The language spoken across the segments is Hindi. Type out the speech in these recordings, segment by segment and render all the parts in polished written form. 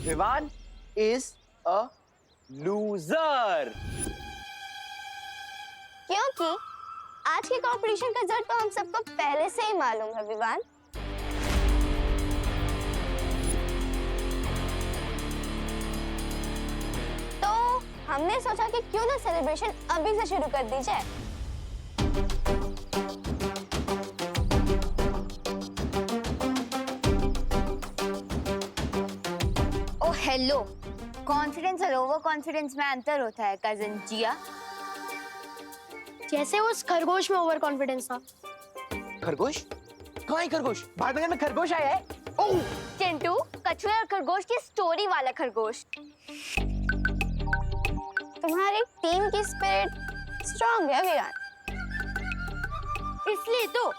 Vivaan is a loser. क्योंकि आज के कंपटीशन का रिजल्ट तो हम सबको पहले से ही मालूम है विवान। तो हमने सोचा कि क्यों ना सेलिब्रेशन अभी से शुरू कर दी जाए। ओ हेलो, कॉन्फिडेंस और ओवर कॉन्फिडेंस में अंतर होता है कजन जिया। जैसे उस खरगोश में ओवर कॉन्फिडेंस था। खरगोश? कहाँ है खरगोश? भारत में खरगोश आया है? ओह चिंटू, कछुए और खरगोश की स्टोरी वाला खरगोश। तुम्हारी टीम की स्पिरिट स्ट्रांग है विवान। इसलिए तो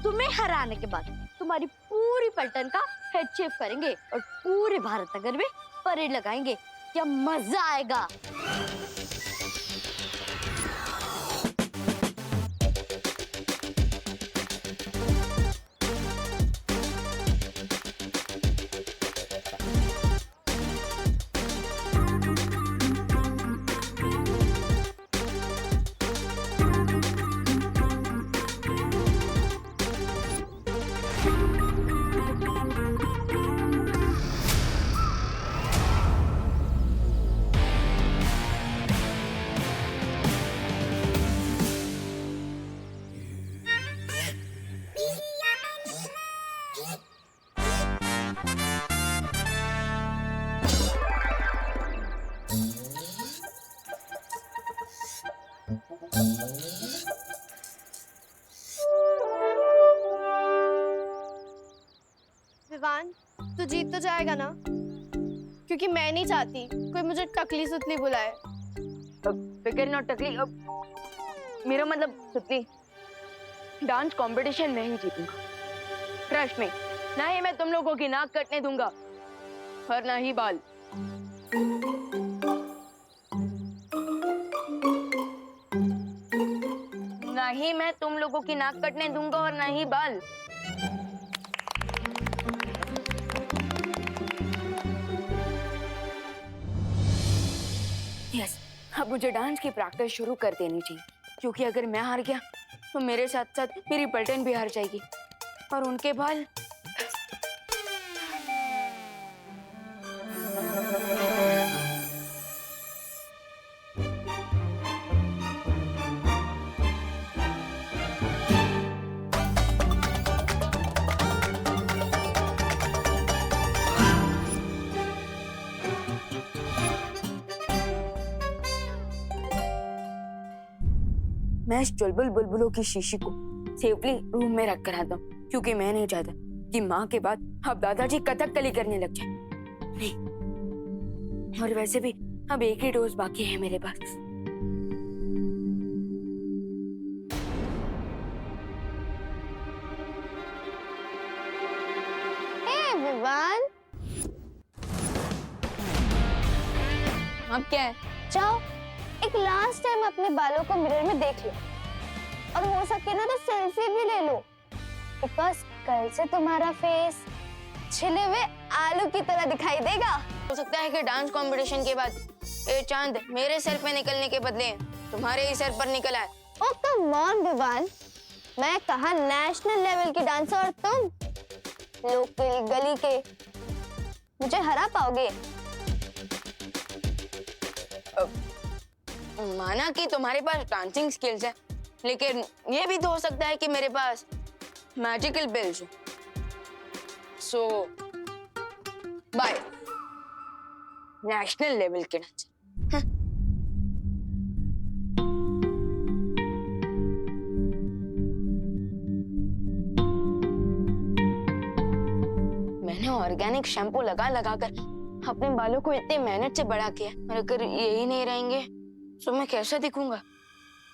तुम्हें हराने के बाद तुम्हारी पूरी पलटन का हेड शेप करेंगे और पूरे भारत नगर में परेड लगाएंगे। क्या मजा आएगा। विवान, तू जीत तो जाएगा ना? क्योंकि मैं नहीं चाहती कोई मुझे टकली सुतली बुलाए। फिकर नॉट टकली, मेरा मतलब सुतली। डांस कंपटीशन में ही जीतूंगा, ट्रस्ट में। ना ही मैं तुम लोगों की नाक कटने दूंगा और ना ही बाल। ना ही मैं तुम लोगों की नाक कटने दूंगा और ना ही बाल। यस, अब मुझे डांस की प्रैक्टिस शुरू कर देनी चाहिए, क्योंकि अगर मैं हार गया तो मेरे साथ साथ मेरी पलटन भी हार जाएगी और उनके बाल। मैं इस चुलबुल बुलबुलों की शीशी को सेफली रूम में रख कर आता हूँ, क्योंकि मैं नहीं चाहता कि माँ के बाद अब दादाजी कथकली करने लग जाए। नहीं, और वैसे भी अब एक ही डोज बाकी है मेरे पास। हे विवान, अब क्या है? जाओ एक लास्ट टाइम अपने बालों को मिरर में देख लो और हो सके ना तो सेल्फी भी ले लो, बिकॉज कल से तुम्हारा फेस छिले हुए आलू की तरह दिखाई देगा। हो सकता है कि डांस कंपटीशन के बाद ये चांद मेरे सर पे निकलने के बदले तुम्हारे ही सर पर निकल आए। ओ कम ऑन विवान, मैं कहा नेशनल लेवल की डांसर और तुम लोकल गली के। मुझे हरा पाओगे? माना कि तुम्हारे पास डांसिंग स्किल्स है, लेकिन ये भी तो हो सकता है कि मेरे पास मैजिकल बिल्स हो। सो बाय नेशनल लेवल के डांसर। मैंने ऑर्गेनिक शैम्पू लगा लगा कर अपने बालों को इतनी मेहनत से बड़ा किया, और अगर यही नहीं रहेंगे तो मैं कैसा दिखूंगा?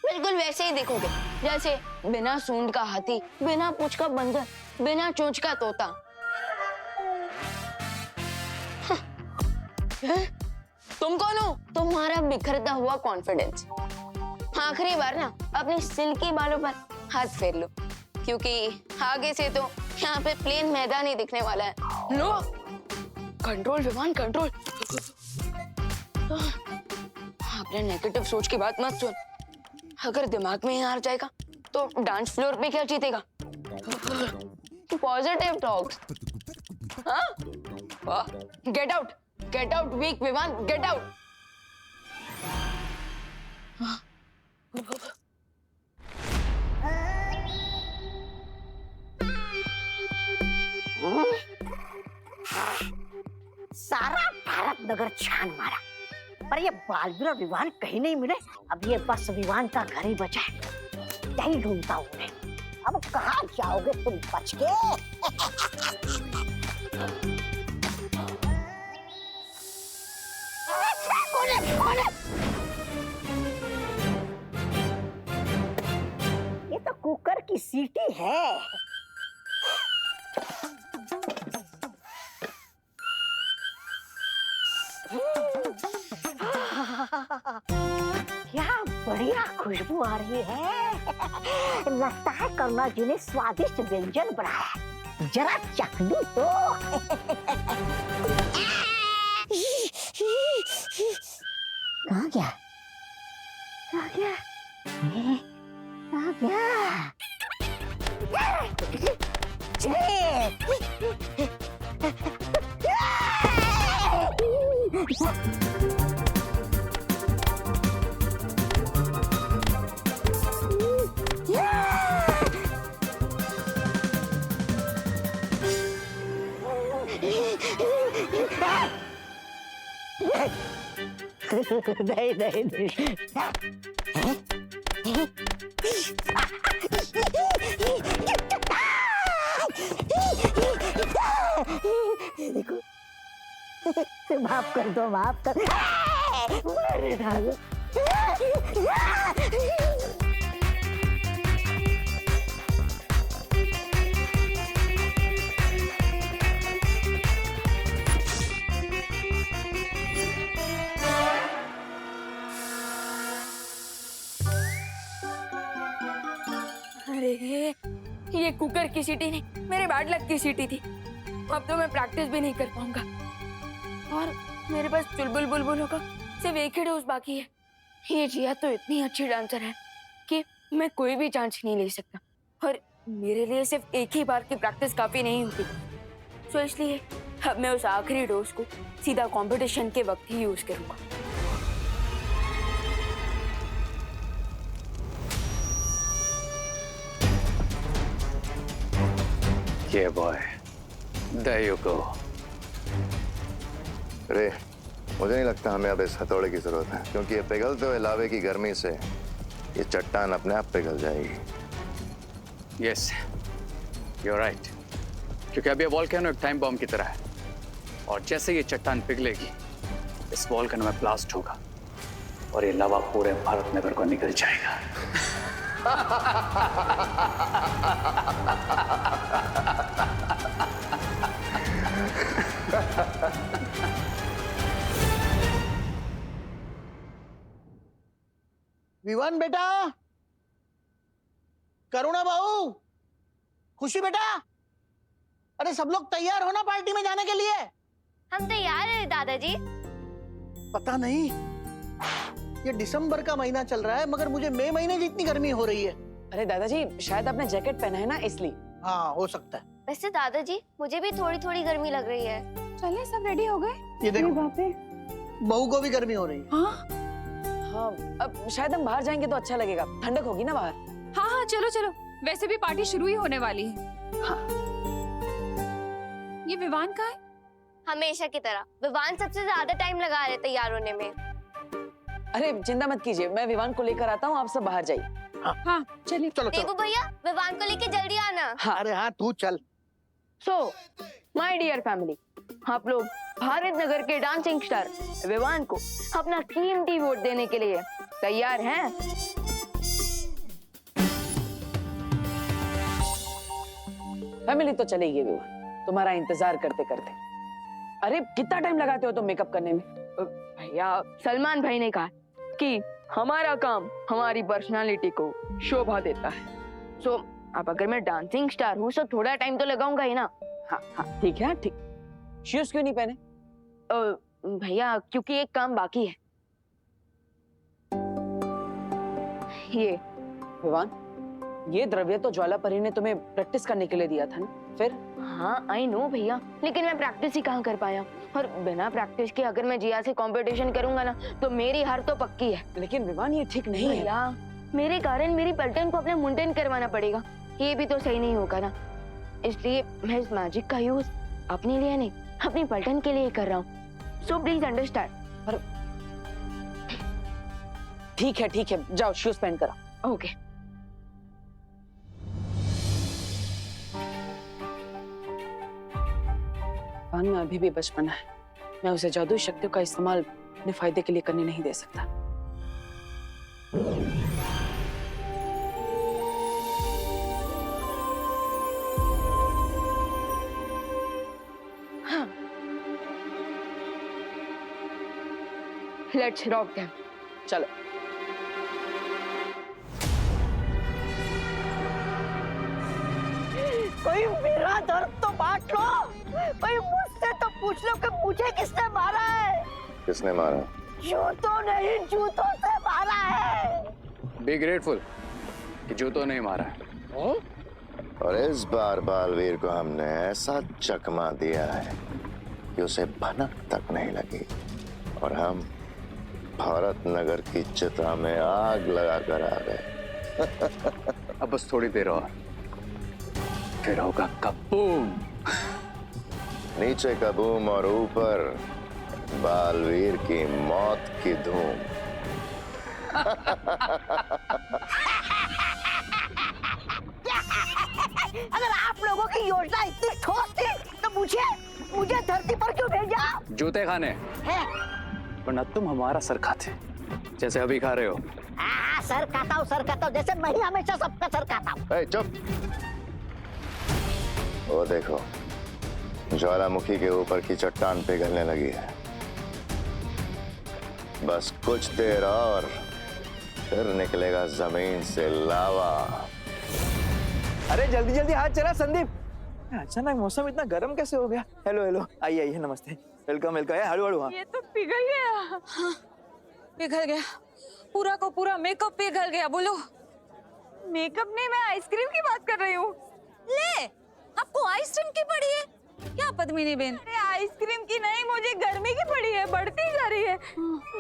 बिल्कुल वैसे ही दिखोगे जैसे बिना सूंड का हाथी, बिना पूंछ का बंदर, बिना चोंच का तोता। तुम कौन हो? तुम्हारा बिखरता हुआ कॉन्फिडेंस। आखिरी बार ना अपने सिल्की बालों पर हाथ फेर लो, क्योंकि आगे से तो यहाँ पे प्लेन मैदान ही दिखने वाला है। लो, कंट्रोल विमान कंट्रोल। अपने नेगेटिव सोच की बात मत सुन। अगर दिमाग में ही हार जाएगा तो डांस फ्लोर पे क्या जीतेगा? Positive talks. हाँ, गेट आउट वीक विमान, गेट आउट। सारा भारत नगर छान मारा पर ये बालवीर और विवान कहीं नहीं मिले। अब ये बस विवान का घर ही बचा है, यही ढूंढता हूँ मैं। अब कहाँ जाओगे तुम बच के? कौन है? कौन है? ये तो कुकर की सीटी है। क्या बढ़िया खुशबू आ रही है। लगता है करुणा जी ने स्वादिष्ट व्यंजन बनाया, जरा चख लूं तो। कहाँ गया? कहाँ गया? कहाँ गया? नहीं नहीं नहीं। देखो, माफ कर दो, माफ कर। मार डालो। अरे ये कुकर की सीटी नहीं, मेरे बैड लक की सीटी थी। अब तो मैं प्रैक्टिस भी नहीं कर पाऊंगा और मेरे पास चुलबुल बुलबुलों का सिर्फ एक ही डोज बाकी है। ये जिया तो इतनी अच्छी डांसर है कि मैं कोई भी चांस नहीं ले सकता और मेरे लिए सिर्फ एक ही बार की प्रैक्टिस काफी नहीं होती। तो इसलिए अब मैं उस आखिरी डोज को सीधा कंपटीशन के वक्त ही यूज करूंगा। Yeah, boy. There you go. रे, मुझे नहीं लगता हमें अब इस हथौड़े की जरूरत है, क्योंकि ये पिघलते हुए लावे की गर्मी से ये चट्टान अपने आप पिघल जाएगी। Yes, you're right. क्योंकि अब ये वॉल्केनो एक टाइम बॉम्ब की तरह है और जैसे ये चट्टान पिघलेगी, इस वॉल्केनो में ब्लास्ट होगा और ये लावा पूरे भारत नगर को निकल जाएगा। विवान बेटा, करुणा बहू, खुशी बेटा, अरे सब लोग तैयार हो ना पार्टी में जाने के लिए? हम तैयार हैं दादाजी। पता नहीं, ये दिसंबर का महीना चल रहा है मगर मुझे मई महीने जितनी गर्मी हो रही है। अरे दादाजी, शायद आपने जैकेट पहना है ना, इसलिए। हाँ, हो सकता है। वैसे दादाजी मुझे भी थोड़ी थोड़ी गर्मी लग रही है। चलिए, सब रेडी हो गए? ये देखो, बहू को भी गर्मी हो रही है। हाँ, अब शायद हम बाहर जाएंगे तो अच्छा लगेगा, ठंडक होगी ना बाहर। हाँ हाँ, चलो चलो, वैसे भी पार्टी शुरू ही होने वाली है। हाँ। ये विवान का है? हमेशा की तरह विवान सबसे ज्यादा टाइम लगा रहे तैयार होने में। अरे चिंता मत कीजिए, मैं विवान को लेकर आता हूँ, आप सब बाहर जाइए। हाँ चलिए। चलो देवू चलो। भैया, विवान को लेके जल्दी आना। अरे हाँ, तू चल। सो माय डियर फैमिली, आप लोग भारत नगर के डांसिंग स्टार विवान को अपना कीमती वोट देने के लिए तैयार हैं? फैमिली तो चलेगी विवान, तुम्हारा इंतजार करते करते। अरे कितना टाइम लगाते हो तुम मेकअप करने में? भैया, सलमान भाई ने कहा कि हमारा काम हमारी पर्सनालिटी को शोभा देता है। सो अब अगर मैं डांसिंग स्टार हूँ तो थोड़ा टाइम तो लगाऊंगा ही ना। हाँ हाँ, ठीक है, ठीक। शूज क्यों नहीं पहने? भैया क्योंकि एक काम बाकी है। ये विवान, ये द्रव्य तो ज्वाला परी ने तुम्हें प्रैक्टिस करने के लिए दिया था ना, फिर? हाँ आई नो भैया, लेकिन मैं प्रैक्टिस ही कहाँ कर पाया, और बिना प्रैक्टिस के अगर मैं जिया से कंपटीशन करूंगा ना तो मेरी हार तो पक्की है। लेकिन विवान ये ठीक नहीं है। भैया मेरे कारण मेरी पलटन को अपने मुंडन करवाना पड़ेगा, ये भी तो सही नहीं होगा ना, इसलिए मैं इस मैजिक का यूज अपने लिए नहीं अपनी पलटन के लिए कर रहा हूँ, सो प्लीज अंडरस्टैंड। ठीक है, जाओ शूज पहन कर आओ। ओके। विवान में अभी भी बचपना है, मैं उसे जादुई शक्तियों का इस्तेमाल अपने फायदे के लिए करने नहीं दे सकता। Let's rock them. चलो। कोई मेरा दर्द तो बांट लो, कोई मुझसे तो पूछ लो कि मुझे किसने मारा है। किसने मारा? जूतों नहीं, जूतों से मारा है। बी ग्रेटफुल कि जूतों नहीं मारा है। और इस बार बालवीर को हमने ऐसा चकमा दिया है कि उसे भनक तक नहीं लगी, और हम भारत नगर की चिता में आग लगा कर आ गए। अब बस थोड़ी देर और, फिर होगा कबूम। नीचे कबूम और ऊपर बालवीर की मौत की धूम। अगर आप लोगों की योजना इतनी ठोस थी तो मुझे धरती पर क्यों भेजा? जूते खाने, है? वरना तुम हमारा सर खाते जैसे अभी खा रहे हो। सर खाता हूँ जैसे मैं ही हमेशा सबका सर खाता हूँ। चुप। वो देखो, ज्वालामुखी के ऊपर की चट्टान पिघलने लगी है। बस कुछ देर और फिर निकलेगा जमीन से लावा। अरे जल्दी जल्दी हाथ चला संदीप। अचानक मौसम इतना गर्म कैसे हो गया? हेलो, आइए, नमस्ते, वेलकम। हड़ू हाँ। ये तो पिघल गया। हाँ, पिघल गया, पूरा का पूरा मेकअप पिघल गया। बोलो। मेकअप नहीं, मैं आइसक्रीम की बात कर रही हूँ। ले, आपको आइसक्रीम की पड़ी है क्या पद्मिनी बेन? अरे आइसक्रीम की नहीं, मुझे गर्मी की पड़ी है, बढ़ती जा रही है।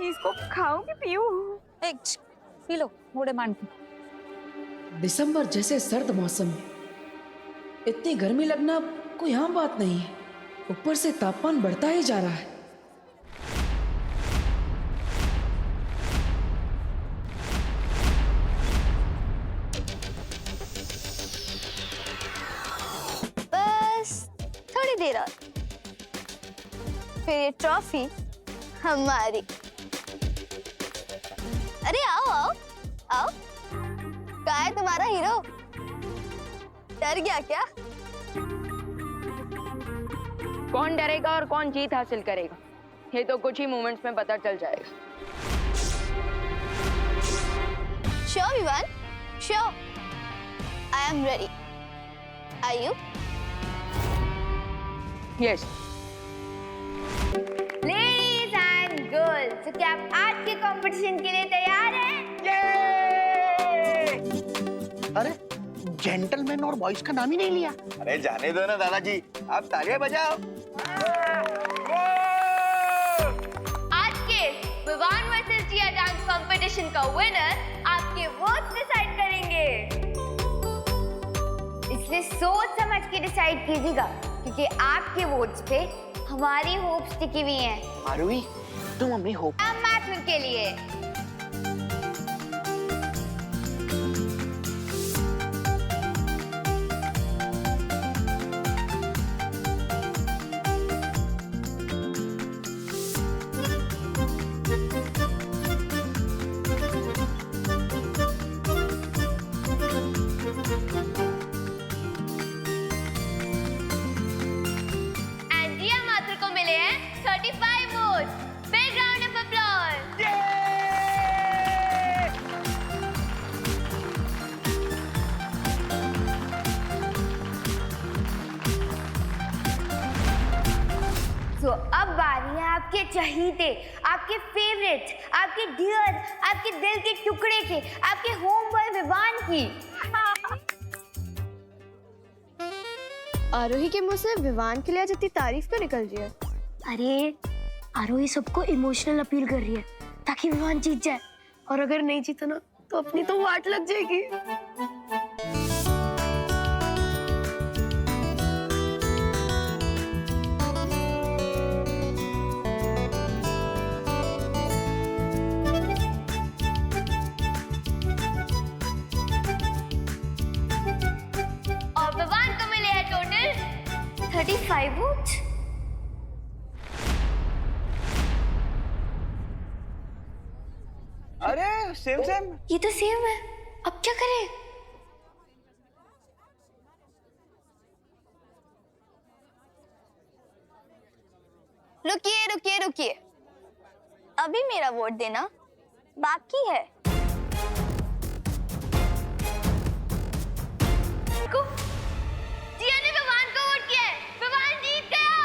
इसको खाऊं कि पीऊं? एक पी लो, मोड़े मान के। दिसंबर जैसे सर्द मौसम में इतनी गर्मी लगना कोई आम बात नहीं है, ऊपर से तापमान बढ़ता ही जा रहा है। बस थोड़ी देर और, फिर ये ट्रॉफी हमारी। अरे आओ आओ आओ, कहाँ है तुम्हारा हीरो? डर गया क्या? कौन डरेगा और कौन जीत हासिल करेगा ये तो कुछ ही मोमेंट्स में पता चल जाएगा। Sure, Vivan. Sure. I am ready. Are you? Yes. Ladies and girls, तो क्या आप आज के कंपटीशन के लिए तैयार हैं? अरे जेंटलमैन और बॉयज का नाम ही नहीं लिया। अरे जाने दो ना दादाजी, आप तालियां बजाओ। आज के विवान वर्सेस जिया डांस कंपटीशन का विनर आपके वोट्स डिसाइड करेंगे, इसलिए सोच समझ के डिसाइड कीजिएगा, क्योंकि आपके वोट्स पे हमारी होप्स टिकी हुई हैं। मारुई, तुम हमें होप। मैथुर के लिए को मिले हैं 35 votes. Big round of applause. तो अब बारी है आपके चहीते, आपके फेवरेट, आपके डियर, आपके दिल के टुकड़े के, आपके होम बॉय विवान की। आरोही के मुंह से विवान के लिए आज इतनी तारीफ क्यों निकल रही है? अरे आरोही सबको इमोशनल अपील कर रही है ताकि विवान जीत जाए, और अगर नहीं जीता ना तो अपनी तो वाट लग जाएगी। और विवान को मिले हैं टोटल 35 वोट। अरे सेम सेम। ये तो सेम है, अब क्या करें? रुकिए रुकिए रुकिए, अभी मेरा वोट देना बाकी है। जिया ने विवान को वोट किया है, विवान जीत गया।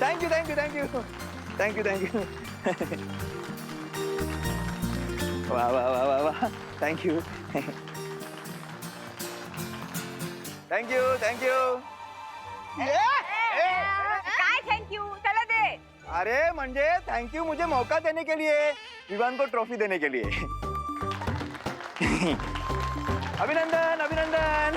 Thank you thank you thank you thank you thank you. वाह वाह वाह वाह वाह, thank you thank you thank you. काय थैंक यू, चला दे। अरे म्हणजे थैंक यू मुझे मौका देने के लिए, विवान को ट्रॉफी देने के लिए। अभिनंदन अभिनंदन।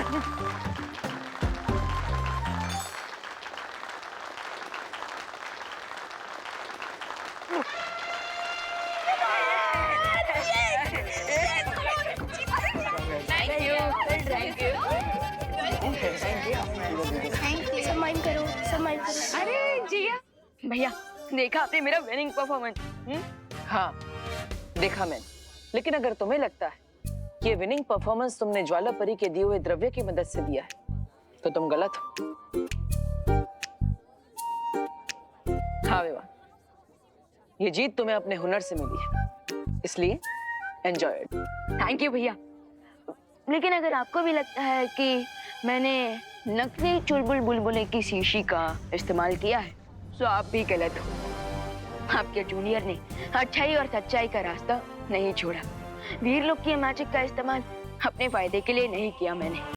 सम्मान करो, सम्मान करो। अरे जिया भैया, देखा आपने मेरा विनिंग परफॉर्मेंस? हाँ देखा मैंने, लेकिन अगर तुम्हें लगता है कि ये विनिंग परफॉर्मेंस तुमने ज्वाला परी के दिए हुए द्रव्य की मदद से दिया है तो तुम गलत हो। हाँ विवान, ये जीत तुम्हें अपने हुनर से मिली है, इसलिए एंजॉय इट। थैंक यू भैया, लेकिन अगर आपको भी लगता है कि मैंने नकली चुलबुल बुलबुले की शीशी का इस्तेमाल किया है तो आप भी गलत हो। आपके जूनियर ने अच्छाई और सच्चाई का रास्ता नहीं छोड़ा। वीर लोग की मैजिक का इस्तेमाल अपने फायदे के लिए नहीं किया मैंने।